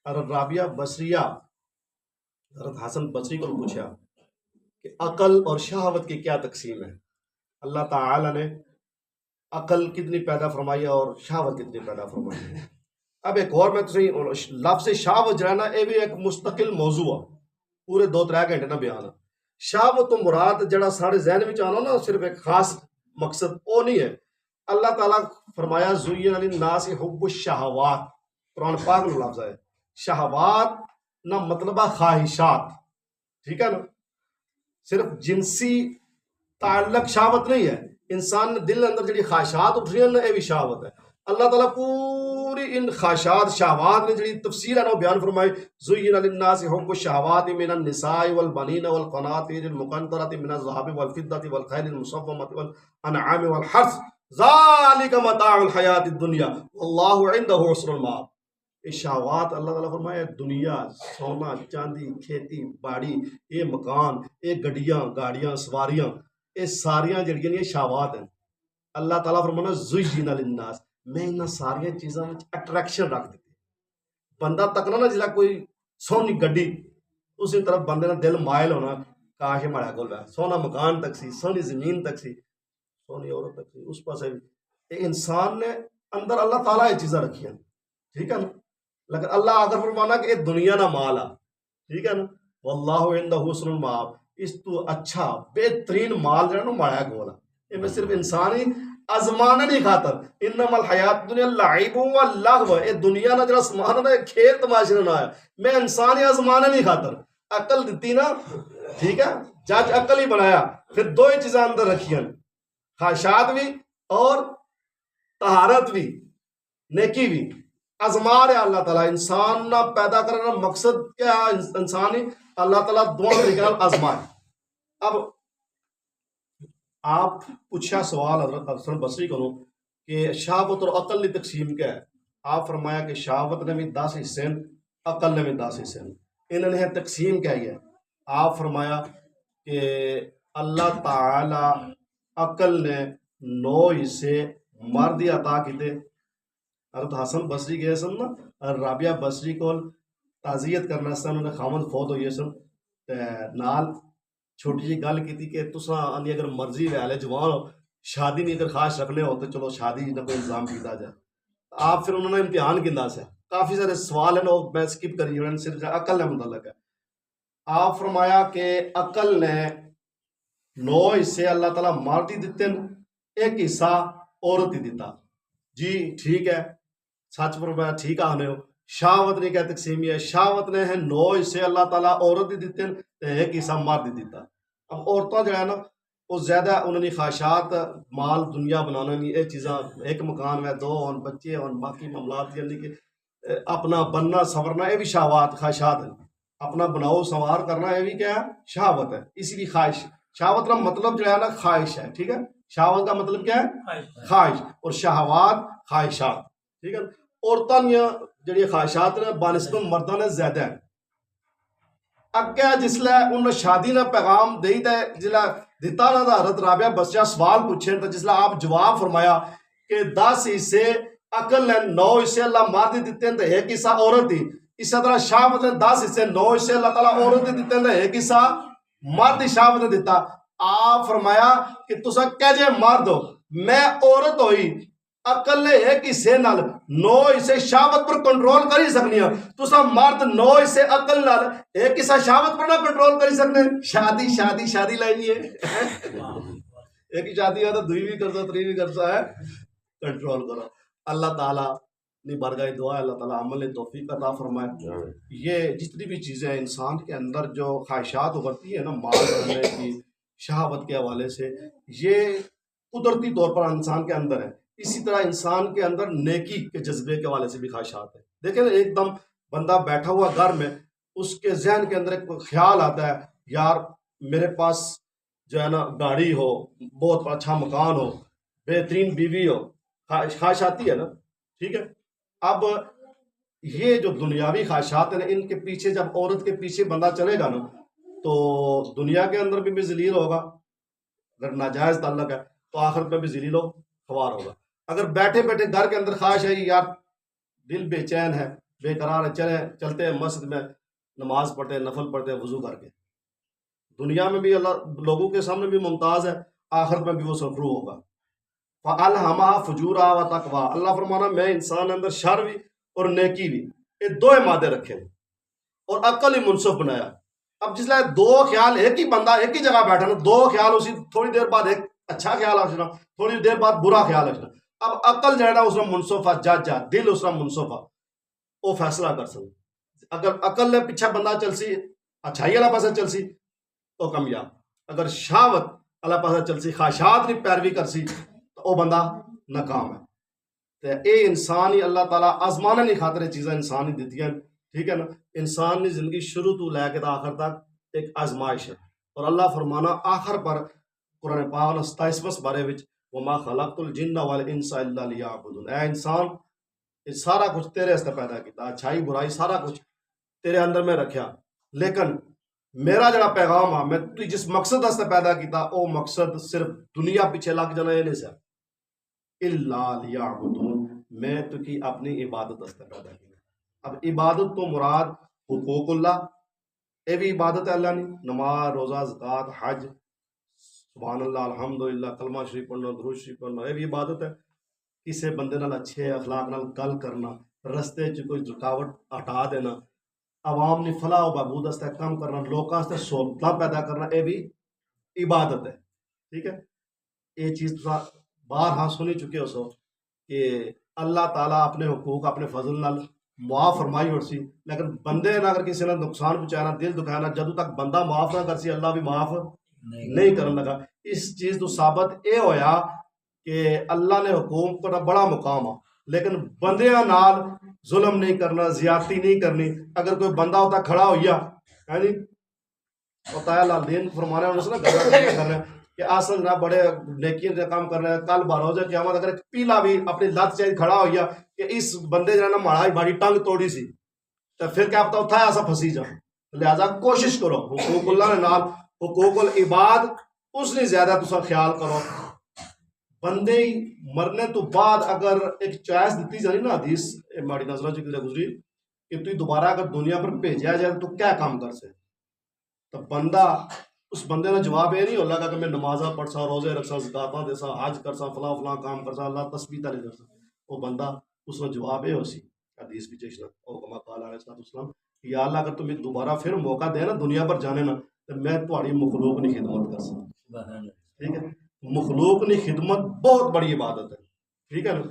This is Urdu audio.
اور رابعہ بصریہ حضرت حسن بصری کو پوچھا کہ عقل اور شہوت کی کیا تقسیم ہے؟ اللہ تعالی نے عقل کتنی پیدا فرمائی ہے اور شہوت کتنی پیدا فرمائی ہے؟ اب ایک اور میں تسی لفظ شہوت جو ہے نا یہ بھی ایک مستقل موضوع ہے، پورے 2-3 گھنٹے نہ بیان ہے۔ شہوت تو مراد جڑا سارے ذہن میں آنا نا صرف ایک خاص مقصد وہ نہیں ہے۔ اللہ تعالیٰ فرمایا زین للناس حب الشہوات، قرآن پاک میں لفظ ہے شہوات نہ مطلب ہے خواہشات، ٹھیک ہے نا، صرف جنسی تعلق شہوت نہیں ہے، انسان نے دل اندر جڑی خواہشات اٹھ رہی ہیں نا یہ بھی شہوت ہے۔ اللہ تعالیٰ پوری ان خواہشات شہوات نے جڑی تفسیر ہے نا وہ بیان فرمائی زین للناس حب الشہوات من النساء والبنین والقناطیر المقنطرۃ من الذهب والفضة والخیل المصومۃ والانعام والحرث ذالک متاع الحیاۃ الدنیا واللہ عندہ حسن المآب۔ یہ شہوات اللہ تعالیٰ فرمایا دنیا، سونا چاندی، کھیتی باڑی، یہ مکان، یہ گاڑیاں سواریاں، یہ ساریاں جڑیاں یہ شہوات ہیں۔ اللہ تعالیٰ فرمانا زین للناس، میں انہاں ساریاں چیزاں میں اٹریکشن رکھ دیتی۔ بندہ تکنا نا جس کوئی سونی گڈی اسی طرف بندے نے دل مائل ہونا، کاش ماڑا کول ہے سونا مکان تک سی، سونی زمین تک سی، سونی عورت تک سی، اس پاسے بھی یہ انسان نے اندر اللہ تعالیٰ یہ چیزاں رکھی ہیں، ٹھیک ہے نا۔ لیکن اللہ اگر فرمانا کہ یہ دنیا نہ مال ہے، ٹھیک ہے نا، واللہ عندہ حسن المآب، اس تو اچھا بہترین مال جو ہے نا ماڑا کول ہے۔ یہ میں صرف انسانی ازمانے نہیں خاطر، انما الحیات دنیا لعب و لغو، یہ دنیا نہ جڑا سامان ہے کھیل تماشے نہ آیا، میں انسانی ازمانے نہیں خاطر عقل دیتی نا، ٹھیک ہے، جج عقل ہی بنایا، پھر دو ہی چیزیں اندر رکھی ہیں، خواہشات بھی اور طہارت بھی، نیکی بھی۔ ازما رہا اللہ تعالیٰ انسان نہ پیدا کرنا مقصد کیا ہے، انسانی اللہ تعالیٰ دونوں طریقے ازما ہے۔ اب آپ پوچھا سوال حضرت حسن بصری کو کہ شہوت اور عقل کی تقسیم کیا ہے؟ آپ فرمایا کہ شہوت نے بھی 10 حصے ہیں، عقل نے بھی 10 حصے ہیں، انہوں نے تقسیم کیا ہے؟ آپ فرمایا کہ اللہ تعالی عقل نے 9 حصے مرد عطا کیتے۔ حضرت حسن بصری گئے سن نا رابعہ بصری کو تعزیت کرنا سن، انہوں نے خامد فوت ہوئی سن، نال چھوٹی جی گل کی کہ تساں اگر مرضی ویلے جوان ہو شادی نہیں اگر خواہش رکھنے ہو تو چلو شادی نہ کوئی انتظام کیتا جائے۔ آپ پھر انہوں نے امتحان کیندا سے کافی سارے سوال ہیں وہ میں سکپ کری جڑے صرف عقل نے متعلق ہے۔ آپ فرمایا کہ عقل نے 9 حصے اللہ تعالیٰ مرد ہی دیتے ہیں، ایک حصہ عورت ہی دیتا۔ جی ٹھیک ہے، سچ فرمایا ٹھیک آنے ہو۔ شہوت نے کیا تقسیم ہے؟ شہوت نے 9 حصے اللہ تعالیٰ عورت ہی دیتے ہیں، ایک حصہ مرد ہی دیتا۔ اب عورتوں جو ہے نا وہ زیادہ انہوں نے خواہشات مال دنیا بنانا نہیں، یہ چیزاں ایک مکان میں 2 ہون بچے ہون باقی معاملات یعنی کہ اپنا بننا سنورنا یہ بھی شہوات خواہشات ہیں، اپنا بناؤ سنوار کرنا یہ بھی کیا ہے؟ شہوت ہے۔ اسی لیے خواہش، شہوت کا مطلب جو ہے نا خواہش ہے، ٹھیک ہے، شہوت کا مطلب کیا ہے؟ خواہش، اور شہوات خواہشات، ٹھیک ہے۔ عورتوں جڑی خواہشات نے بانسبت مردوں نے زیادہ ہیں۔ اگے جسلے ان شادی نے پیغام دئی تے جسلے دیتا نا حضرت رابعہ بصریہ سوال پوچھے تو جسلے آپ جواب فرمایا کہ 10 حصے عقل نے 9 حصے اللہ مرد دیتے ہیں تو ایک حصہ عورت دی، اسی طرح شہوت نے 10 حصے 9 حصے اللہ تعالیٰ عورت دیتے ہیں تو ایک حصہ مرد شہوت نے دیتا۔ آپ فرمایا کہ تسا کہجے مرد ہو، میں عورت ہوئی، عقل نے ایک حصے نال 9 حصے شہوت پر کنٹرول کری سکنی ہے، تسا مرد 9 حصے عقل نال ایک حصہ شہوت پر نہ کنٹرول کری سکنے۔ شادی شادی شادی لینی ہے، ایک ہی شادی ہے تو دوئی بھی کرتا تری بھی کرتا ہے، کنٹرول کرو۔ اللہ تعالیٰ نے بارگاہ دعا ہے اللہ تعالیٰ عمل توفیق عطا فرمائے۔ یہ جتنی بھی چیزیں انسان کے اندر جو خواہشات ابھرتی ہیں نا مال کرنے کی شہوت کے حوالے سے، یہ قدرتی طور پر انسان کے اندر ہے۔ اسی طرح انسان کے اندر نیکی کے جذبے کے حوالے سے بھی خواہشات ہیں۔ دیکھیں نا ایک دم بندہ بیٹھا ہوا گھر میں، اس کے ذہن کے اندر ایک خیال آتا ہے یار میرے پاس جو ہے نا گاڑی ہو، بہت اچھا مکان ہو، بہترین بیوی ہو، خواہش آتی ہے نا، ٹھیک ہے۔ اب یہ جو دنیاوی خواہشات ہیں ان کے پیچھے جب عورت کے پیچھے بندہ چلے گا نا تو دنیا کے اندر بھی ذلیل ہوگا، اگر ناجائز تعلق ہے تو آخرت میں بھی ذلیل و خوار ہوگا۔ اگر بیٹھے بیٹھے گھر کے اندر خواہش ہے یار دل بے چین ہے، بے قرار ہے، چلتے ہیں مسجد میں نماز پڑھتے ہیں، نفل پڑھتے ہیں وضو کر کے. دنیا میں بھی اللہ لوگوں کے سامنے بھی ممتاز ہے، آخرت میں بھی وہ سرخرو ہوگا. فَأَلْهَمَهَا فُجُورَهَا وَتَقْوَاهَا. اللہ فرمانا میں انسان کے اندر شر بھی اور نیکی بھی یہ دو مادے رکھے اور عقل ہی منصف بنایا. اب جس لئے دو خیال ایک ہی بندہ ایک ہی جگہ بیٹھا نا، دو خیال اسی تھوڑی دیر بعد ایک اچھا خیال آنا، تھوڑی دیر بعد برا خیال آنا. اب عقل جو ہے نا اس میں منصف ہے، جج ہے، دل اس میں منصف ہے، وہ فیصلہ کر سکے. اگر عقل نے پیچھے بندہ چل سی اچھائی والا پاسے چل سی تو کامیاب، اگر شہوت اللہ پاسے چل سی خواہشات کی پیروی کر سی تو وہ بندہ ناکام ہے. تو اے انسان ہی اللہ تعالیٰ آزمانے نہیں خاطر چیزاں انسان ہی دیتی ہیں، ٹھیک ہے نا. انسان کی زندگی شروع تو لے کے آخر تک ایک آزمائش ہے، اور اللہ فرمانا آخر پر قرآن پاک 27 بارے وچ وما خلقت الجن والانس الا لیعبدون. اے انسان یہ سارا کچھ تیرے واسطے پیدا کیتا، اچھائی برائی سارا کچھ تیرے اندر میں رکھیا، لیکن میرا جڑا پیغام ہے، میں تو جس مقصد واسطے پیدا کیتا وہ مقصد صرف دنیا پیچھے لگ جانا یہ نہیں سا. الا لیعبدون، میں تو کی اپنی عبادت واسطے پیدا کیا. اب عبادت تو مراد حقوق اللہ، یہ بھی عبادت ہے اللہ نے، نماز روزہ زکوٰۃ حج سبحان اللہ الحمدللہ کلمہ شریف پڑھنا درود شریف پڑھنا یہ بھی عبادت ہے. کسی بندے نال اچھے اخلاق نال گل کرنا، رستے چ کوئی رکاوٹ ہٹا دینا، عوام نے فلاح و بہبود واسطے کام کرنا، لوکاں واسطے سہولتاں پیدا کرنا، یہ بھی عبادت ہے. ٹھیک ہے، یہ چیز بارہا سنی چکے ہو سو کہ اللہ تعالیٰ اپنے حقوق اپنے فضل نال معاف فرمائی ہو سی، لیکن بندے نے اگر کسی نے نقصان پہنچانا دل دکھانا جدوں تک بندہ معاف نہ کر سی اللہ بھی معاف نہیں کرن لگا. اس چیز تو ثابت یہ ہویا کہ اللہ نے حکومت کو بڑا مقام ہے، لیکن بندیاں نال ظلم نہیں کرنا، زیادتی نہیں کرنی. اگر کوئی بندہ ہوتا کھڑا ہویا یعنی ہوتا ہے لال دین فرمانا انہوں نے کرنا کہ آسن جناب بڑے نیکی کا کام کر رہے ہیں، کل بروز قیامت اگر ایک پیلا بھی اپنی لت چاہیے کھڑا ہویا کہ اس بندے جنہاں نے ماڑا ہی بڑی ٹنگ توڑی سی تو پھر کیا پتا اتھا ایسا پھنسی جا. لہذا کوشش کرو حقوق اللہ نے نال حقوق العباد اس نے زیادہ تسا خیال کرو. بندے مرنے تو بعد اگر ایک چوائس دیتی جانی نا، حدیث ماڑی نظروں چ گزری کہ تو دوبارہ اگر دنیا پر بھیجا جائے تو کیا کام کر سے، تو بندہ اس بندے کا جواب یہ نہیں ہو لگا کہ میں نمازاں پڑھ سا، روزے رکھ سا، زکاتاں دے سا، حج کر سا، فلاں فلاں کام کر سا، اللہ تسبیح تعلیم کر سا. وہ بندہ اس کا جواب یہ ہو سی حدیث بھی چیشنا او کما قال علیہ السلام کہ یا اللہ اگر تمہیں دوبارہ پھر موقع دے نا دنیا پر جانے نا تو میں تہاڑی مخلوق کی خدمت کر سا. ٹھیک ہے، مخلوق کی خدمت بہت بڑی عبادت ہے. ٹھیک ہے نا.